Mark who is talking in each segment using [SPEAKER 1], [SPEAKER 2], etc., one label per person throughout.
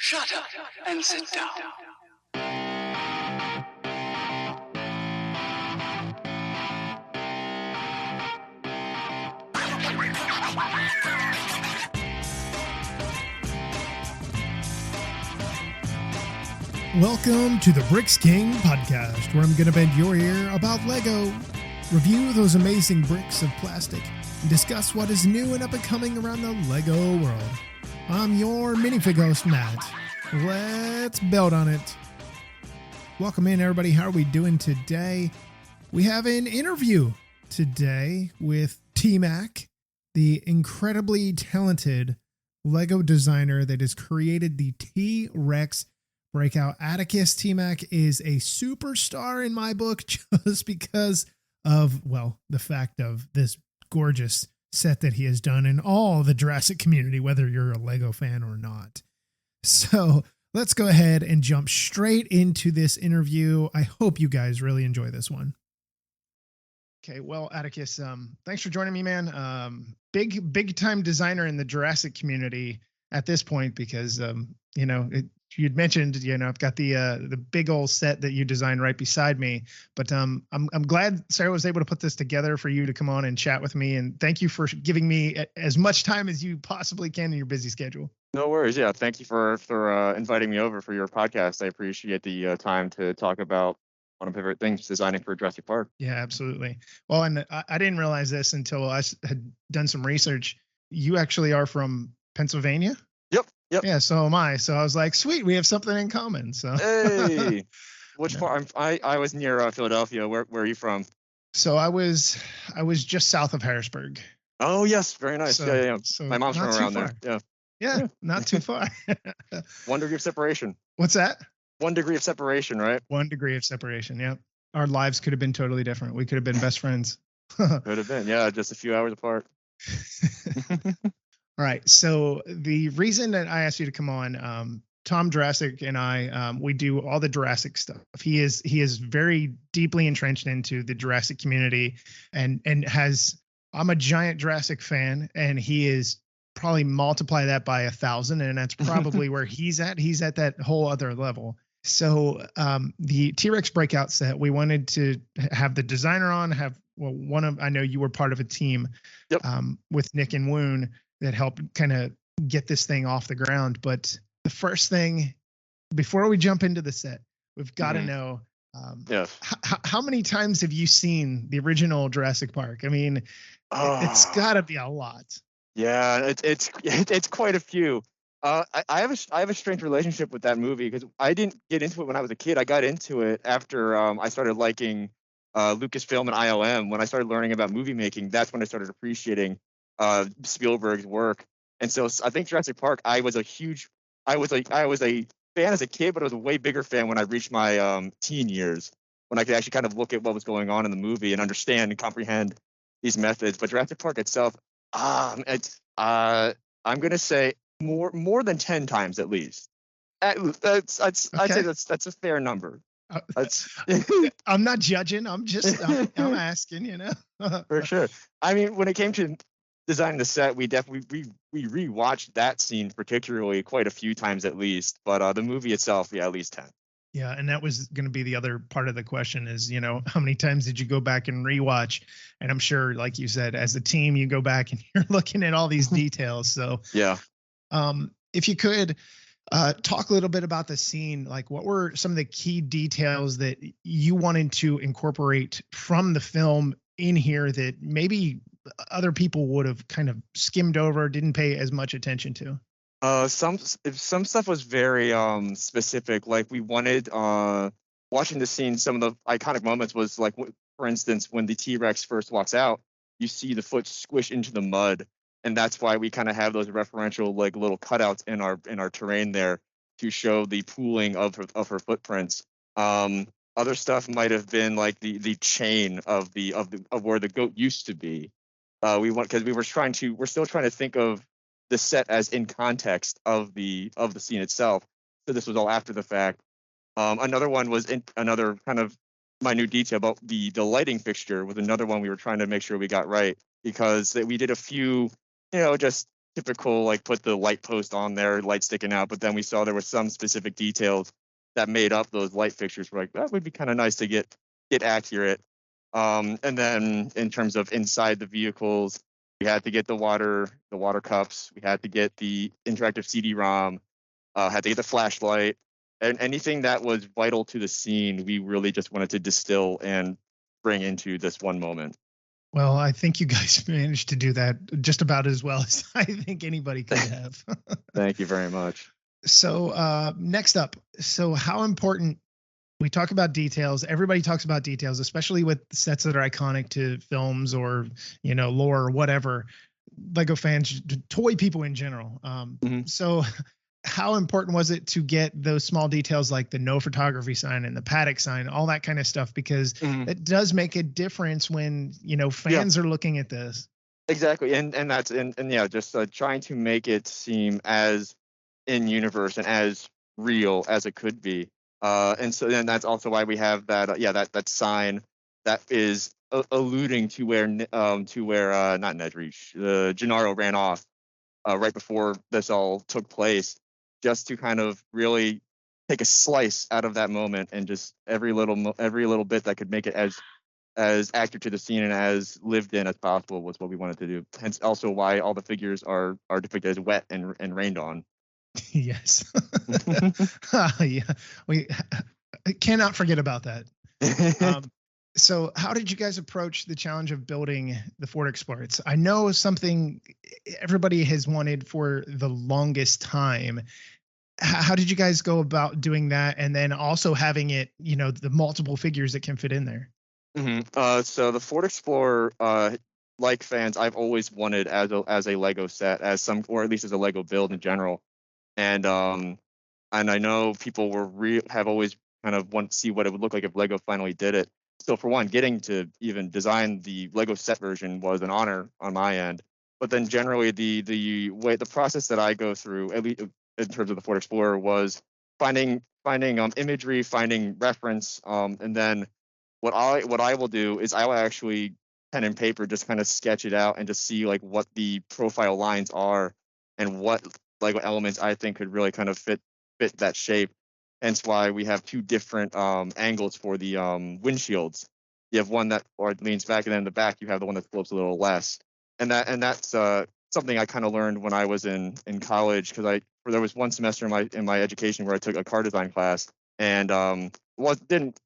[SPEAKER 1] Shut up and sit down.
[SPEAKER 2] Welcome to the Bricks King podcast, where I'm going to bend your ear about Lego, review those amazing bricks of plastic, and discuss what is new and up-and-coming around the Lego world. I'm your minifigure host, Matt. Let's build on it. Welcome in, everybody. How are we doing today? We have an interview today with T-Mac, the incredibly talented Lego designer that has created the T-Rex breakout. Atticus. T-Mac is a superstar in my book just because of, well, the fact of this gorgeous set that he has done in all the Jurassic community, whether you're a Lego fan or not. So let's go ahead and jump straight into this interview. I hope you guys really enjoy this one. Okay, well, Atticus, thanks for joining me, man. Big time designer in the Jurassic community at this point, because you'd mentioned, I've got the big old set that you designed right beside me, but I'm glad Sarah was able to put this together for you to come on and chat with me. And thank you for giving me as much time as you possibly can in your busy schedule.
[SPEAKER 3] No worries. Yeah. Thank you for inviting me over for your podcast. I appreciate the time to talk about one of my favorite things, designing for Jurassic Park.
[SPEAKER 2] Yeah, absolutely. Well, and I didn't realize this until I had done some research. You actually are from Pennsylvania?
[SPEAKER 3] Yep.
[SPEAKER 2] Yeah, so am I. So I was like, sweet, we have something in common. So
[SPEAKER 3] hey, which part? I was near Philadelphia. Where are you from?
[SPEAKER 2] So I was just south of Harrisburg.
[SPEAKER 3] Oh yes, very nice.
[SPEAKER 2] So,
[SPEAKER 3] yeah.
[SPEAKER 2] So
[SPEAKER 3] my mom's from around there.
[SPEAKER 2] Yeah, not too far.
[SPEAKER 3] 1 degree of separation.
[SPEAKER 2] What's that?
[SPEAKER 3] 1 degree of separation, right?
[SPEAKER 2] 1 degree of separation. Yeah, our lives could have been totally different. We could have been best friends.
[SPEAKER 3] Could have been. Yeah, just a few hours apart.
[SPEAKER 2] All right. So the reason that I asked you to come on, Tom Jurassic and I, we do all the Jurassic stuff. He is very deeply entrenched into the Jurassic community, and I'm a giant Jurassic fan, and he is probably multiply that by 1,000, and that's probably where he's at. He's at that whole other level. So the T-Rex breakout set, we wanted to have the designer on, I know you were part of a team with Nick and Woon that helped kind of get this thing off the ground. But the first thing, before we jump into the set, we've got to know, how many times have you seen the original Jurassic Park? I mean, it's got to be a lot.
[SPEAKER 3] Yeah, it's quite a few. I have a strange relationship with that movie because I didn't get into it when I was a kid. I got into it after I started liking Lucasfilm and ILM. When I started learning about movie making, that's when I started appreciating Spielberg's work. And so I think Jurassic Park, I was a fan as a kid, but I was a way bigger fan when I reached my teen years, when I could actually kind of look at what was going on in the movie and understand and comprehend these methods. But Jurassic Park itself, I'm gonna say more than 10 times at least. I'd say that's a fair number.
[SPEAKER 2] I'm not judging. I'm asking,
[SPEAKER 3] For sure. I mean, when it came to designing the set, we rewatched that scene particularly quite a few times at least. But the movie itself, at least 10.
[SPEAKER 2] Yeah, and that was going to be the other part of the question is, how many times did you go back and rewatch? And I'm sure, like you said, as a team, you go back and you're looking at all these details. So
[SPEAKER 3] yeah.
[SPEAKER 2] If you could talk a little bit about the scene, like what were some of the key details that you wanted to incorporate from the film in here that maybe other people would have kind of skimmed over, didn't pay as much attention to?
[SPEAKER 3] Some stuff was very specific. Like we wanted watching the scene, some of the iconic moments was like, for instance, when the T-Rex first walks out, you see the foot squish into the mud, and that's why we kind of have those referential like little cutouts in our terrain there to show the pooling of her footprints. Other stuff might have been like the chain of where the goat used to be. Because we're still trying to think of the set as in context of the scene itself. So this was all after the fact. Another one was another kind of minute detail about the lighting fixture was another one we were trying to make sure we got right, because we did a few, just typical, like, put the light post on there, light sticking out, but then we saw there were some specific details that made up those light fixtures. We're like, that would be kind of nice to get accurate. And then in terms of inside the vehicles, we had to get the water cups, we had to get the interactive CD-ROM, had to get the flashlight, and anything that was vital to the scene, we really just wanted to distill and bring into this one moment.
[SPEAKER 2] Well, I think you guys managed to do that just about as well as I think anybody could have.
[SPEAKER 3] Thank you very much.
[SPEAKER 2] So next up, so how important, we talk about details. Everybody talks about details, especially with sets that are iconic to films or, lore or whatever. Lego fans, toy people in general. So how important was it to get those small details like the no photography sign and the paddock sign, all that kind of stuff? Because it does make a difference when, fans are looking at this.
[SPEAKER 3] Exactly. And that's, and yeah, just trying to make it seem as in universe and as real as it could be. And so then that's also why we have that, that sign that is alluding to where not Nedry, Gennaro ran off right before this all took place, just to kind of really take a slice out of that moment, and just every little bit that could make it as accurate to the scene and as lived in as possible was what we wanted to do. Hence also why all the figures are depicted as wet and rained on.
[SPEAKER 2] Yes. Yeah, we cannot forget about that. So how did you guys approach the challenge of building the Ford Explorer? I know something everybody has wanted for the longest time. How did you guys go about doing that? And then also having it, the multiple figures that can fit in there.
[SPEAKER 3] So the Ford Explorer, like fans, I've always wanted as a Lego set, or at least as a Lego build in general. And I know people have always kind of want to see what it would look like if Lego finally did it. So for one, getting to even design the Lego set version was an honor on my end. But then generally the process that I go through, at least in terms of the Ford Explorer, was finding imagery, finding reference, and then what I will do is I will actually pen and paper just kind of sketch it out and just see like what the profile lines are and what Lego elements I think could really kind of fit that shape. Hence why we have two different angles for the windshields. You have one that leans back, and then in the back you have the one that slopes a little less. And that's something I kind of learned when I was in college, because there was one semester in my education where I took a car design class, and didn't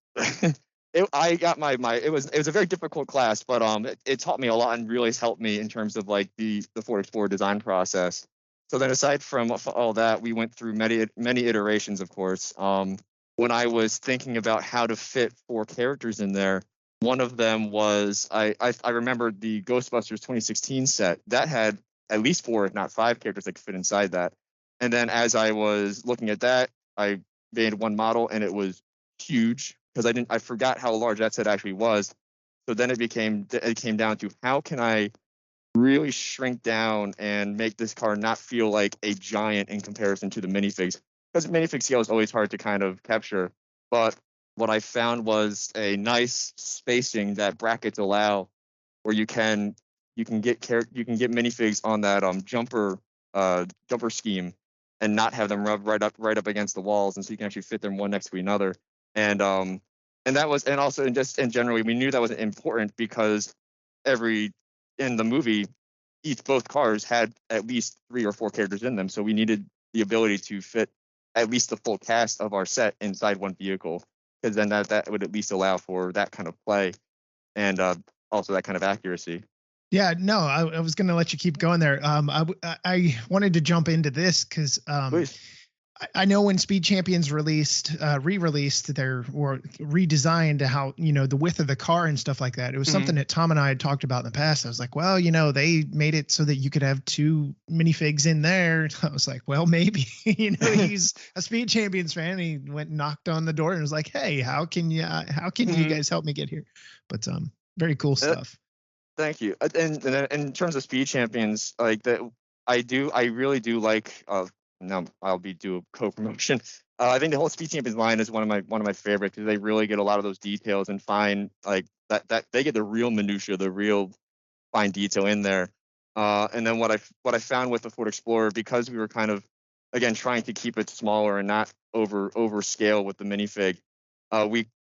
[SPEAKER 3] I got it was a very difficult class, but it taught me a lot and really helped me in terms of like the Ford Explorer design process. So then, aside from all that, we went through many iterations, of course. When I was thinking about how to fit 4 characters in there, one of them was I remember the Ghostbusters 2016 set that had at least 4, if not 5 characters that could fit inside that. And then as I was looking at that, I made one model, and it was huge because I forgot how large that set actually was. So then it came down to, how can I really shrink down and make this car not feel like a giant in comparison to the minifigs, because minifig scale is always hard to kind of capture. But what I found was a nice spacing that brackets allow, where you can get minifigs on that jumper scheme and not have them rub right up against the walls, and so you can actually fit them one next to another. And that was, and also, and generally we knew that was important because in the movie, both cars had at least 3 or 4 characters in them, so we needed the ability to fit at least the full cast of our set inside one vehicle, because then that would at least allow for that kind of play and also that kind of accuracy.
[SPEAKER 2] Yeah, no, I was going to let you keep going there. I wanted to jump into this because I know when Speed Champions re-released or redesigned how, the width of the car and stuff like that. It was something that Tom and I had talked about in the past. I was like, well, they made it so that you could have 2 minifigs in there. I was like, well, maybe, he's a Speed Champions fan. He went and knocked on the door and was like, hey, how can you guys help me get here? But very cool stuff.
[SPEAKER 3] Thank you. And in terms of Speed Champions, like that, I really do like. Now I'll do a co-promotion. I think the whole Speed Champions line is one of my favorites, because they really get a lot of those details and find like that they get the real minutia, the real fine detail in there. And then what I found with the Ford Explorer, because we were kind of again trying to keep it smaller and not over scale with the minifig,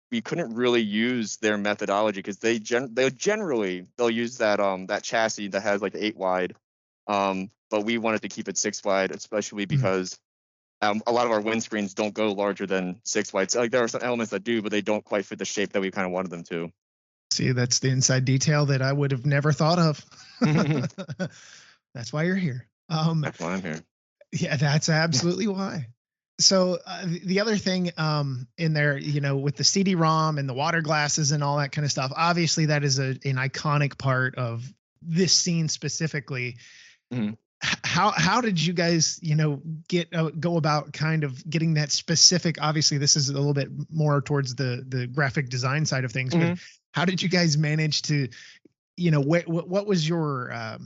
[SPEAKER 3] we couldn't really use their methodology because they'll use that chassis that has like 8 wide, but we wanted to keep it 6 wide, especially because a lot of our windscreens don't go larger than 6 wide. So, like there are some elements that do, but they don't quite fit the shape that we kind of wanted them to.
[SPEAKER 2] See, that's the inside detail that I would have never thought of. That's why you're here.
[SPEAKER 3] That's why I'm here.
[SPEAKER 2] Yeah, that's absolutely why. So the other thing in there, with the CD-ROM and the water glasses and all that kind of stuff, obviously that is an iconic part of this scene specifically.
[SPEAKER 3] Mm-hmm.
[SPEAKER 2] How did you guys, go about kind of getting that specific? Obviously, this is a little bit more towards the graphic design side of things, but how did you guys manage to, what was your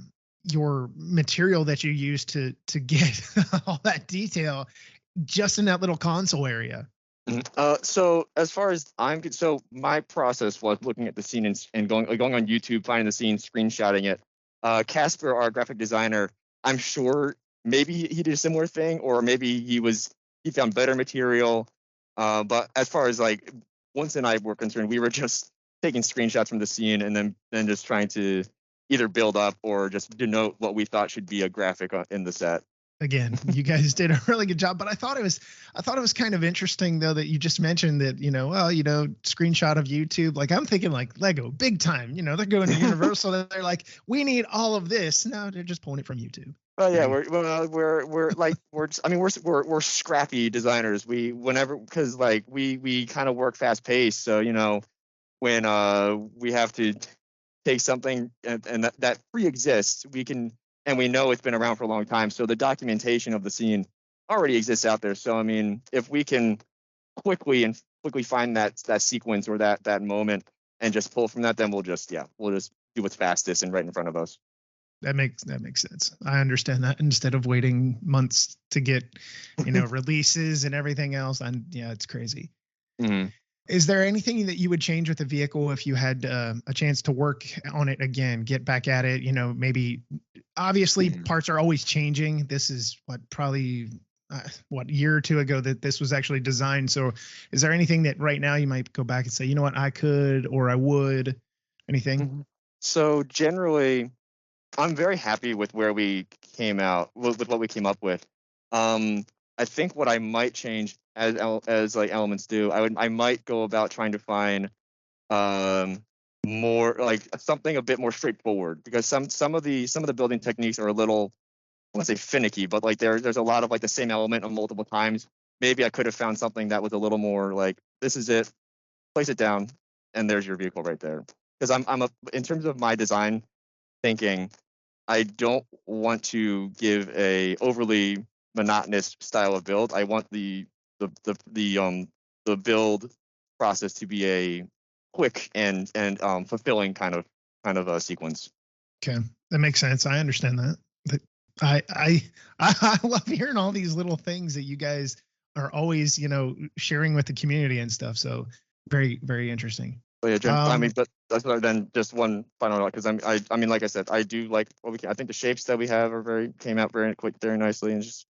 [SPEAKER 2] material that you used to get all that detail just in that little console area?
[SPEAKER 3] So as far as so my process was looking at the scene and going on YouTube, finding the scene, screenshotting it. Casper, our graphic designer, I'm sure maybe he did a similar thing, or maybe he found better material. But as far as like once and I were concerned, we were just taking screenshots from the scene and then just trying to either build up or just denote what we thought should be a graphic in the set.
[SPEAKER 2] Again, you guys did a really good job, but I thought it was kind of interesting though that you just mentioned that, screenshot of YouTube. Like I'm thinking like Lego big time, they're going to Universal. They're like, we need all of this. No, they're just pulling it from YouTube.
[SPEAKER 3] Oh yeah, we're scrappy designers. Because like we kind of work fast paced. So, when we have to take something and that pre-exists, and we know it's been around for a long time. So the documentation of the scene already exists out there. So, I mean, if we can quickly find that sequence or that moment and just pull from that, then we'll just do what's fastest and right in front of us.
[SPEAKER 2] That makes sense. I understand that instead of waiting months to get, releases and everything else. And yeah, it's crazy.
[SPEAKER 3] Mm-hmm.
[SPEAKER 2] Is there anything that you would change with the vehicle if you had a chance to work on it again, get back at it? Maybe obviously parts are always changing. This is probably year or two ago that this was actually designed. So is there anything that right now you might go back and say, you know what, I could, or I would, anything?
[SPEAKER 3] So generally I'm very happy with where we came out with what we came up with. I think what I might change as like elements do, I might go about trying to find more like something a bit more straightforward, because some of the building techniques are a little, I want to say finicky, but like there's a lot of like the same element on multiple times. Maybe I could have found something that was a little more like, this is it, place it down, and there's your vehicle right there. Because in terms of my design thinking, I don't want to give a overly monotonous style of build. I want the build process to be a quick and fulfilling kind of a sequence.
[SPEAKER 2] Okay, that makes sense. I understand that. But I love hearing all these little things that you guys are always, sharing with the community and stuff. So very, very interesting.
[SPEAKER 3] But yeah, Jim, but that's then just one final note, because I mean, like I said, I do like I think the shapes that we have came out very quick, very nicely, and just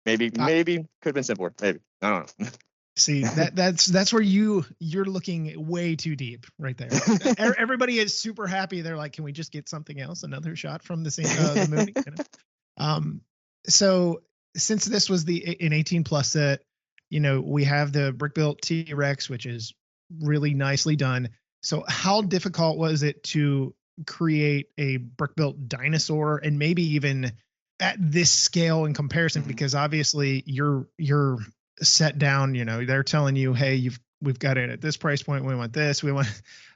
[SPEAKER 3] maybe could have been simpler. Maybe, I don't know.
[SPEAKER 2] See, that's where you're looking way too deep right there. Everybody is super happy. They're like, can we just get something else? Another shot from the same the movie. So since this was an 18+ set, we have the brick built T-Rex, which is really nicely done. So how difficult was it to create a brick built dinosaur, and maybe even at this scale in comparison? Because obviously you're set down, they're telling you, hey, we've got it at this price point. We want this.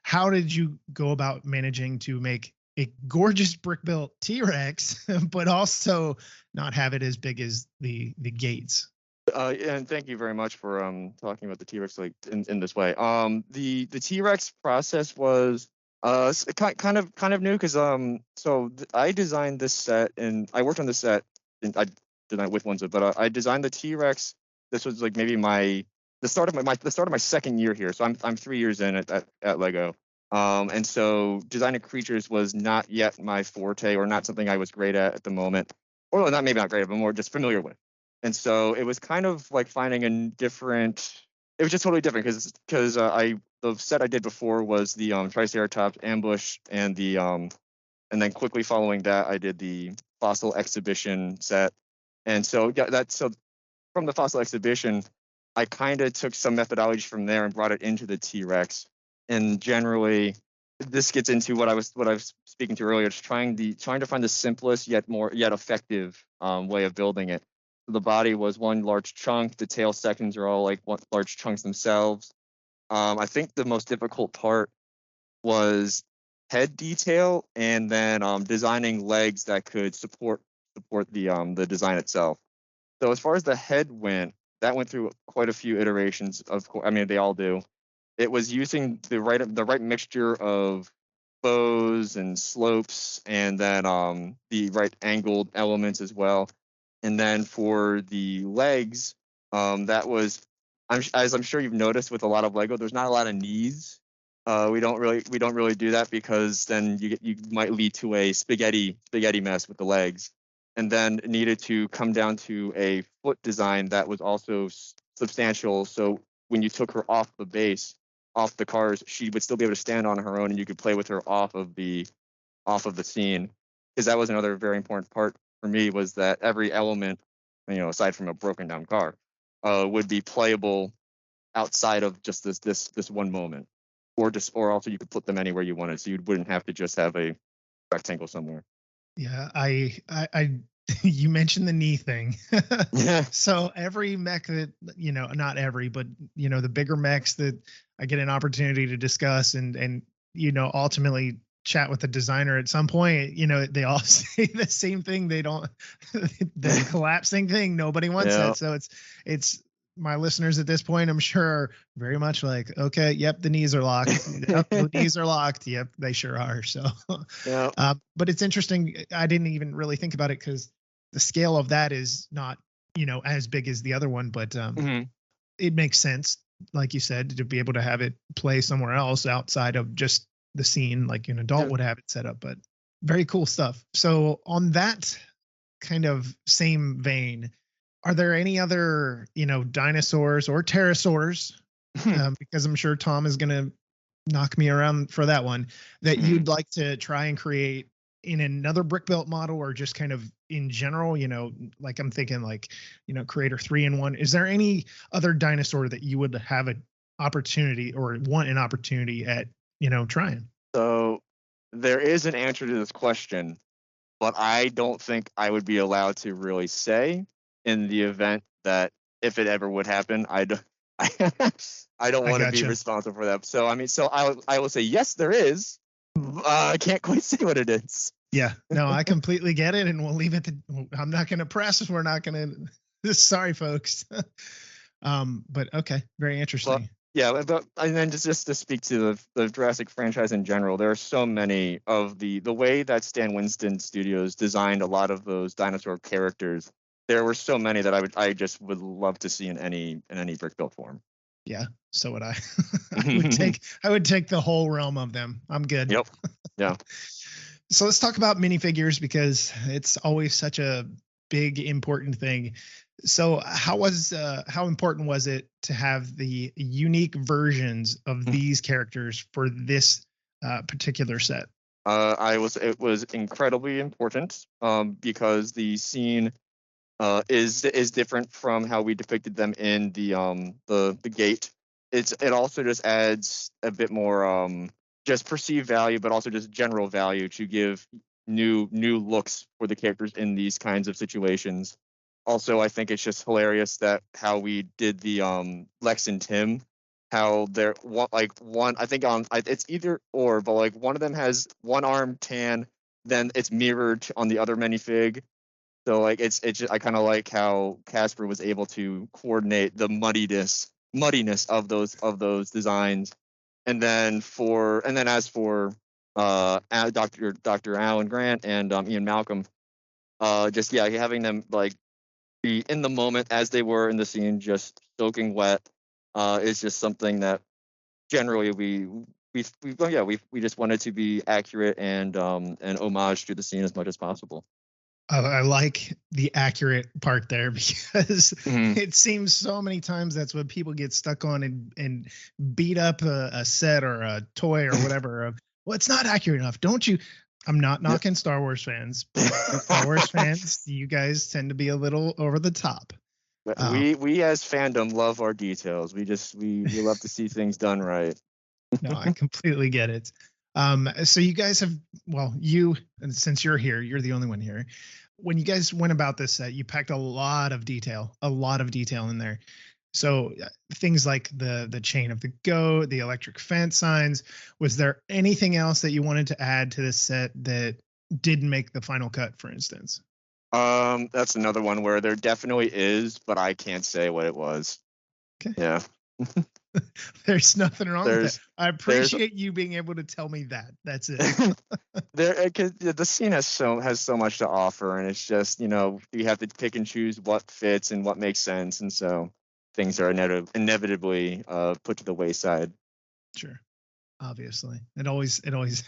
[SPEAKER 2] How did you go about managing to make a gorgeous brick built T-Rex, but also not have it as big as the gates?
[SPEAKER 3] And thank you very much for talking about the T-Rex like in this way. The T-Rex process was kind of new, because I designed this set, and I worked on this set, and I did not with ones, but I designed the T-Rex. This was like maybe the start of my second year here, so I'm 3 years in at Lego. And so designing creatures was not yet my forte, or not something I was great at the moment, or not maybe not great at, but more just familiar with. And so it was kind of like finding a different. It was just totally different because the set I did before was the Triceratops ambush and and then quickly following that I did the fossil exhibition set. And so yeah, so from the fossil exhibition, I kind of took some methodology from there and brought it into the T-Rex. And generally, this gets into what I was speaking to earlier, just trying to find the simplest yet effective way of building it. The body was one large chunk. The tail sections are all like one large chunks themselves. I think the most difficult part was head detail, and then designing legs that could support the design itself. So as far as the head went, that went through quite a few iterations. Of course, I mean they all do. It was using the right mixture of bows and slopes, and then the right angled elements as well. And then for the legs, that was, as I'm sure you've noticed with a lot of Lego, there's not a lot of knees. We don't really do that, because then you might lead to a spaghetti mess with the legs, and then needed to come down to a foot design that was also substantial. So when you took her off the base, off the cars, she would still be able to stand on her own, and you could play with her off of the scene. Because that was another very important part for me, was that every element, aside from a broken down car, would be playable outside of just this one moment, or also you could put them anywhere you wanted, so you wouldn't have to just have a rectangle somewhere.
[SPEAKER 2] Yeah, I you mentioned the knee thing.
[SPEAKER 3] Yeah.
[SPEAKER 2] So every mech that, not every, but the bigger mechs that I get an opportunity to discuss and ultimately chat with the designer at some point, they all say the same thing. They don't the collapsing thing. Nobody wants
[SPEAKER 3] Yeah.
[SPEAKER 2] that. So it's my listeners at this point, I'm sure, are very much like, okay, yep, the knees are locked. Yep, the knees are locked. Yep, they sure are. So,
[SPEAKER 3] Yeah.
[SPEAKER 2] but it's interesting. I didn't even really think about it because the scale of that is not, as big as the other one, but
[SPEAKER 3] Mhm.
[SPEAKER 2] it makes sense, like you said, to be able to have it play somewhere else outside of just the scene, like an adult
[SPEAKER 3] Yeah.
[SPEAKER 2] would have it set up. But very cool stuff. So on that kind of same vein, are there any other, dinosaurs or pterosaurs? Because I'm sure Tom is going to knock me around for that one, that
[SPEAKER 3] Mhm.
[SPEAKER 2] you'd like to try and create in another brick built model, or just kind of in general, like I'm thinking like, creator 3-in-1. Is there any other dinosaur that you would have an opportunity or want an opportunity at, trying?
[SPEAKER 3] So there is an answer to this question, but I don't think I would be allowed to really say, in the event that if it ever would happen. I don't
[SPEAKER 2] I
[SPEAKER 3] want to be
[SPEAKER 2] gotcha.
[SPEAKER 3] responsible for that. So I mean, so I will say yes, there is. I can't quite say what it is.
[SPEAKER 2] Yeah, no, I completely get it. And we'll leave it to, I'm not going to press. We're not going to, sorry, folks. But okay. Very
[SPEAKER 3] But
[SPEAKER 2] interesting.
[SPEAKER 3] yeah, but and then just to speak to the Jurassic franchise in general, there are so many of the way that Stan Winston Studios designed a lot of those dinosaur characters. There were so many that I just would love to see in any brick built form.
[SPEAKER 2] Yeah. So would I. I would take the whole realm of them. I'm good.
[SPEAKER 3] Yep. Yeah.
[SPEAKER 2] So let's talk about minifigures, because it's always such a big, important thing. So how important was it to have the unique versions of these characters for this particular set?
[SPEAKER 3] It was incredibly important, because the scene is different from how we depicted them in the gate. It also just adds a bit more just perceived value, but also just general value, to give new looks for the characters in these kinds of situations. Also, I think it's just hilarious that how we did the Lex and Tim, how they're one, I think it's either or, but like one of them has one arm tan, then it's mirrored on the other minifig. So like it's just, I kind of like how Casper was able to coordinate the muddiness of those designs. And then as for Dr. Alan Grant and Ian Malcolm, just yeah, having them like be in the moment as they were in the scene, just soaking wet, is just something that generally we just wanted to be accurate and homage to the scene as much as possible.
[SPEAKER 2] I like the accurate part there because
[SPEAKER 3] Mhm.
[SPEAKER 2] it seems so many times that's what people get stuck on and beat up a set or a toy or whatever. Well, it's not accurate enough. Don't you? I'm not
[SPEAKER 3] Yeah.
[SPEAKER 2] knocking Star Wars fans. Star Wars fans, you guys tend to be a little over the top.
[SPEAKER 3] But we as fandom love our details. We love to see things done right.
[SPEAKER 2] No, I completely get it. So you guys have, well, and since you're here, you're the only one here. When you guys went about this set, you packed a lot of detail in there. So things like the chain of the goat, the electric fence signs. Was there anything else that you wanted to add to this set that didn't make the final cut, for instance?
[SPEAKER 3] That's another one where there definitely is, but I can't say what it was.
[SPEAKER 2] Okay.
[SPEAKER 3] Yeah.
[SPEAKER 2] There's nothing wrong with
[SPEAKER 3] There's
[SPEAKER 2] that. I appreciate you being able to tell me that. That's it.
[SPEAKER 3] cause the scene has so much to offer, and it's just, you have to pick and choose what fits and what makes sense, and so things are inevitably put to the wayside.
[SPEAKER 2] Sure. Obviously. It always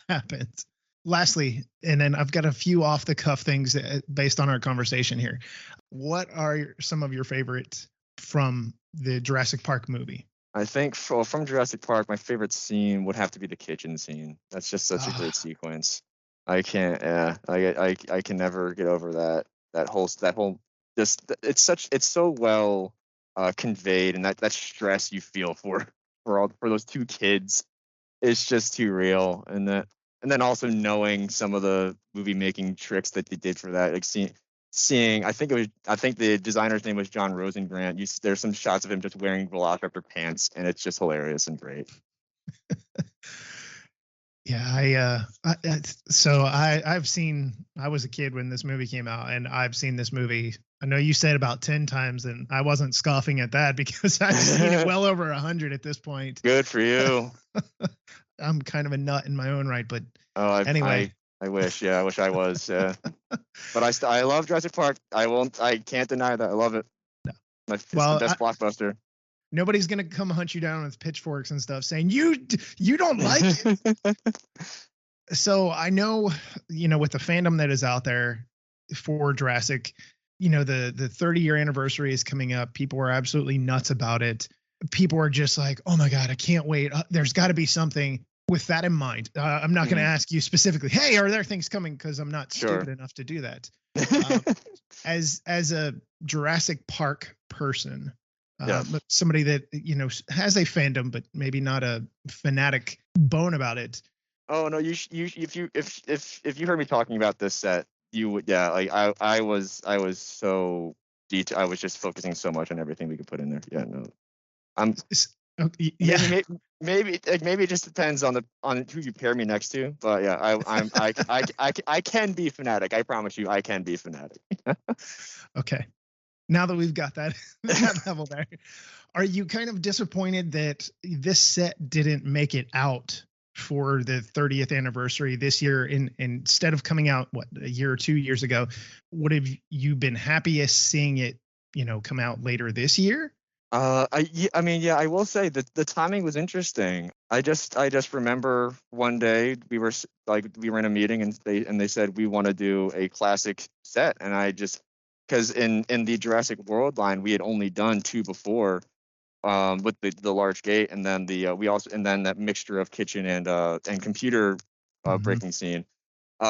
[SPEAKER 2] happens. Lastly, and then I've got a few off the cuff things based on our conversation here. What are some of your favorites from the Jurassic Park movie?
[SPEAKER 3] I think from Jurassic Park, my favorite scene would have to be the kitchen scene. That's just such a great sequence. I can't. Yeah, I can never get over that. That whole. Just it's so well conveyed, and that stress you feel for those two kids, it's just too real. And then also knowing some of the movie making tricks that they did for that, like seeing I think the designer's name was John Rosengrant. There's some shots of him just wearing Velociraptor pants, and it's just hilarious and great.
[SPEAKER 2] Yeah, I was a kid when this movie came out, and I've seen this movie. I know you said about 10 times, and I wasn't scoffing at that because I've seen it well over 100 at this point.
[SPEAKER 3] Good for you.
[SPEAKER 2] I'm kind of a nut in my own right, but
[SPEAKER 3] anyway. I wish, yeah, I wish I was, yeah. But I love Jurassic Park. I can't deny that. I love it.
[SPEAKER 2] No.
[SPEAKER 3] It's the best blockbuster.
[SPEAKER 2] Nobody's gonna come hunt you down with pitchforks and stuff saying you don't like it. So I know, with the fandom that is out there for Jurassic, the 30-year anniversary is coming up. People are absolutely nuts about it. People are just like, oh my God, I can't wait. There's got to be something. With that in mind, I'm not going to ask you specifically, hey, are there things coming? Because I'm not stupid enough to do that. As a Jurassic Park person, somebody that has a fandom, but maybe not a fanatic bone about it.
[SPEAKER 3] Oh no, if you heard me talking about this set, you would, yeah. Like I was so detailed. I was just focusing so much on everything we could put in there. Yeah, no,
[SPEAKER 2] yeah.
[SPEAKER 3] Maybe it just depends on who you pair me next to, but yeah, I can be fanatic. I promise you, I can be fanatic.
[SPEAKER 2] Okay, now that we've got that level there, are you kind of disappointed that this set didn't make it out for the 30th anniversary this year? Instead of coming out a year or 2 years ago, would have you been happiest seeing it come out later this year?
[SPEAKER 3] I will say that the timing was interesting. I just remember one day we were in a meeting and they said we want to do a classic set, and because in the Jurassic World line we had only done 2 before, with the large gate, and then that mixture of kitchen and computer breaking scene.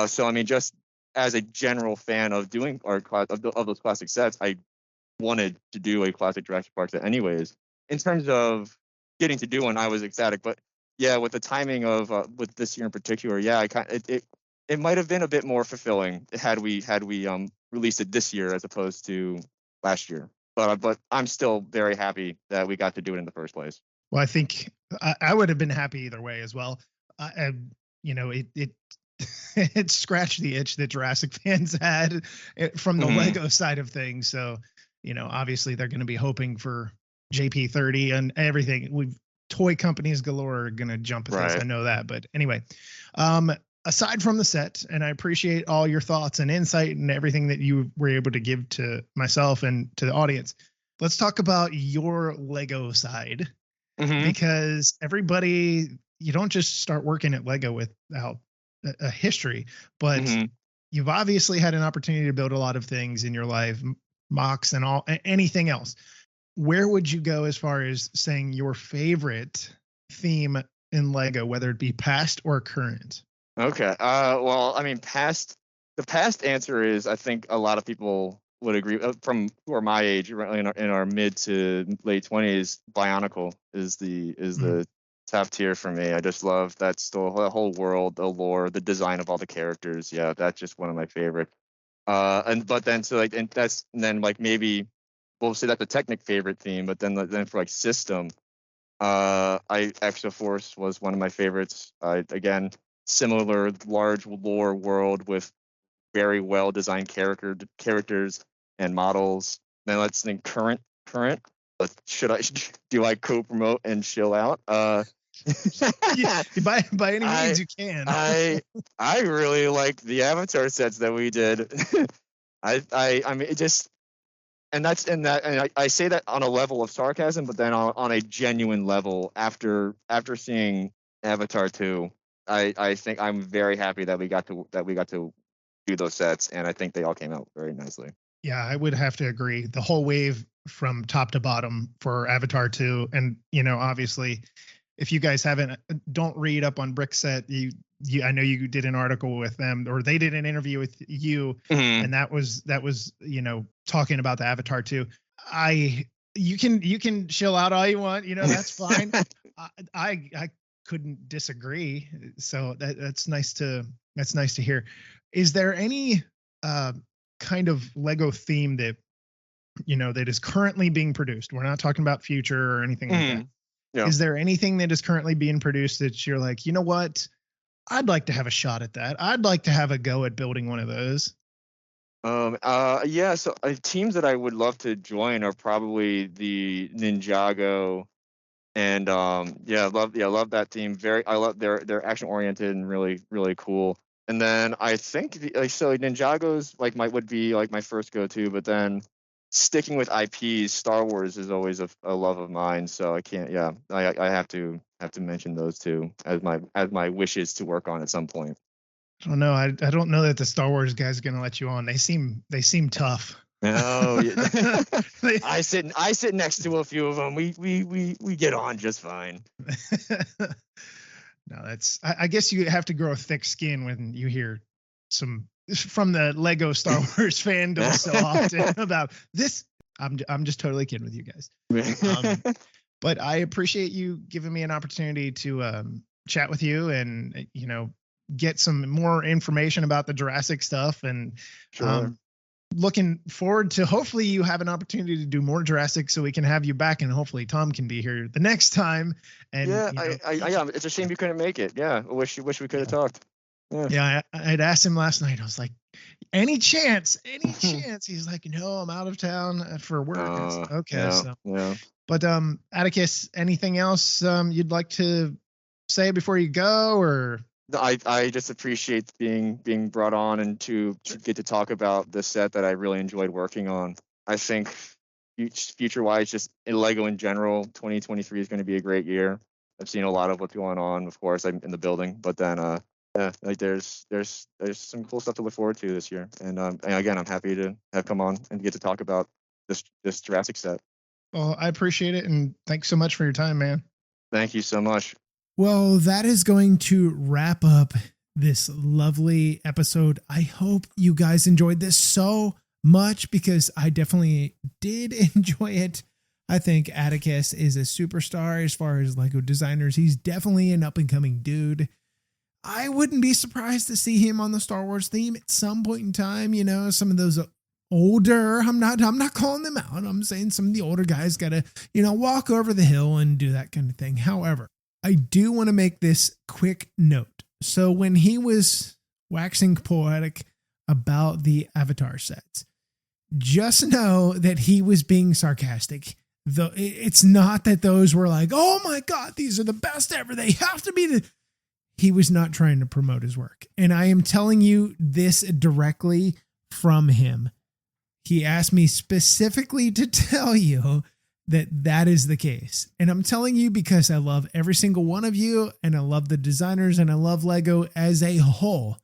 [SPEAKER 3] So I mean, just as a general fan of doing of those classic sets, I wanted to do a classic Jurassic Park set anyways. In terms of getting to do one, I was ecstatic. But yeah, with the timing of with this year in particular, yeah, it might have been a bit more fulfilling had we released it this year as opposed to last year. But I'm still very happy that we got to do it in the first place.
[SPEAKER 2] Well, I think I would have been happy either way as well. It scratched the itch that Jurassic fans had from the Lego side of things. So, obviously they're going to be hoping for JP30 and everything. Toy companies galore are going to jump at this. I know that. But anyway, aside from the set, and I appreciate all your thoughts and insight and everything that you were able to give to myself and to the audience, let's talk about your Lego side. Because everybody you don't just start working at Lego without a history, but
[SPEAKER 3] Mhm.
[SPEAKER 2] you've obviously had an opportunity to build a lot of things in your life, mocks and anything else. Where would you go as far as saying your favorite theme in Lego, whether it be past or current?
[SPEAKER 3] Okay. Well, I mean, the past answer is, I think a lot of people would agree, from who are my age, right, in our mid to late 20s. Bionicle is
[SPEAKER 2] Mm.
[SPEAKER 3] the top tier for me. I just love that still the whole world, the lore, the design of all the characters. Yeah, that's just one of my favorite. And but then so like and then like maybe we'll say that's a Technic favorite theme, but then for like system, I Extra Force was one of my favorites. Again, similar large lore world with very well designed characters and models. Then let's think current. But should I do I co-promote and chill out?
[SPEAKER 2] Yeah, by any
[SPEAKER 3] I
[SPEAKER 2] means you can.
[SPEAKER 3] I really like the Avatar sets that we did. I mean, it just, and I say that on a level of sarcasm, but then on a genuine level, after seeing Avatar 2, I think I'm very happy that we got to do those sets, and I think they all came out very nicely.
[SPEAKER 2] Yeah, I would have to agree. The whole wave from top to bottom for Avatar 2. And, obviously, if you guys haven't, don't read up on Brickset. I know you did an article with them, or they did an interview with you,
[SPEAKER 3] Mhm.
[SPEAKER 2] and that was talking about the Avatar 2. You can chill out all you want, that's fine. I couldn't disagree. So that's nice to hear. Is there any kind of Lego theme that that is currently being produced? We're not talking about future or anything like that.
[SPEAKER 3] Yeah.
[SPEAKER 2] Is there anything that is currently being produced that you're like, you know what? I'd like to have a shot at that. I'd like to have a go at building one of those.
[SPEAKER 3] Yeah, so teams that I would love to join are probably the Ninjago, and I love that team. I love they're action oriented and really cool. And then I think Ninjago's would be like my first go to, but then sticking with IPs, Star Wars is always a love of mine. So I can't. Yeah, I have to mention those two as my wishes to work on at some point.
[SPEAKER 2] I don't know. I don't know that the Star Wars guys are gonna let you on. They seem tough.
[SPEAKER 3] No, yeah. I sit next to a few of them. We get on just fine.
[SPEAKER 2] No, I guess you have to grow a thick skin when you hear some from the Lego Star Wars fandom so often about this. I'm just totally kidding with you guys. But I appreciate you giving me an opportunity to chat with you and get some more information about the Jurassic stuff, and
[SPEAKER 3] Sure.
[SPEAKER 2] looking forward to hopefully you have an opportunity to do more Jurassic so we can have you back, and hopefully Tom can be here the next time. And
[SPEAKER 3] Yeah, it's a shame you couldn't make it. Yeah, I wish we could have talked. Yeah.
[SPEAKER 2] Yeah, I'd asked him last night. I was like, any chance? He's like, no, I'm out of town for work. Okay,
[SPEAKER 3] yeah,
[SPEAKER 2] so
[SPEAKER 3] yeah.
[SPEAKER 2] but Atticus, anything else you'd like to say before you go? Or
[SPEAKER 3] I just appreciate being brought on and to get to talk about the set that I really enjoyed working on. I think future wise, just in Lego in general, 2023 is going to be a great year. I've seen a lot of what's going on. Of course, I'm in the building, but then yeah, like there's some cool stuff to look forward to this year. And again, I'm happy to have come on and get to talk about this Jurassic set.
[SPEAKER 2] well, I appreciate it, and thanks so much for your time, man.
[SPEAKER 3] Thank you so much.
[SPEAKER 2] Well, that is going to wrap up this lovely episode. I hope you guys enjoyed this so much, because I definitely did enjoy it. I think Atticus is a superstar as far as Lego designers. He's definitely an up and coming dude. I wouldn't be surprised to see him on the Star Wars theme at some point in time. Some of those older, I'm not calling them out. I'm saying some of the older guys got to, walk over the hill and do that kind of thing. However, I do want to make this quick note. So when he was waxing poetic about the Avatar sets, just know that he was being sarcastic. Though it's not that those were like, oh my God, these are the best ever. They have to be He was not trying to promote his work. And I am telling you this directly from him. He asked me specifically to tell you that is the case. And I'm telling you because I love every single one of you, and I love the designers, and I love Lego as a whole.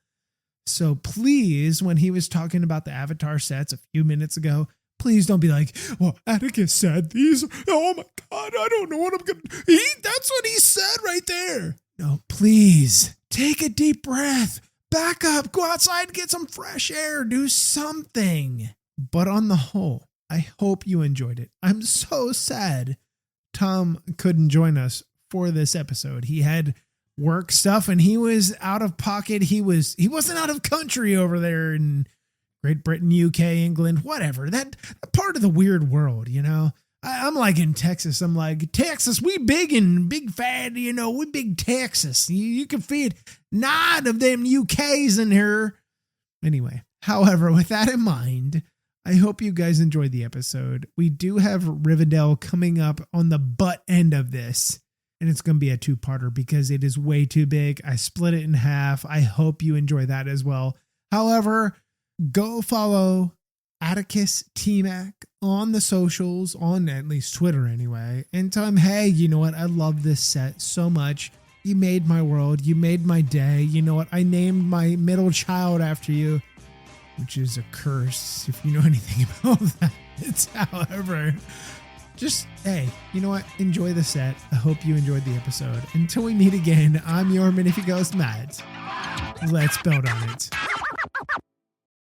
[SPEAKER 2] So please, when he was talking about the Avatar sets a few minutes ago, please don't be like, well, Atticus said these. Oh my God, I don't know what I'm going to eat. That's what he said right there. No, please take a deep breath. Back up. Go outside and get some fresh air. Do something. But on the whole, I hope you enjoyed it. I'm so sad Tom couldn't join us for this episode. He had work stuff and he was out of pocket. He wasn't out of country over there in Great Britain, UK, England, whatever. That part of the weird world, you know. I'm like in Texas. I'm like, Texas, we big and big fat, you know, we big Texas. You can feed 9 of them UKs in here. Anyway, however, with that in mind, I hope you guys enjoyed the episode. We do have Rivendell coming up on the butt end of this, and it's going to be a 2-parter because it is way too big. I split it in half. I hope you enjoy that as well. However, go follow Atticus T-Mac on the socials, on at least Twitter anyway, and tell him, hey, you know what? I love this set so much. You made my world. You made my day. You know what? I named my middle child after you, which is a curse if you know anything about that. It's, however, just, hey, you know what? Enjoy the set. I hope you enjoyed the episode. Until we meet again, I'm your Minifigure ghost, Matt. Let's build on it.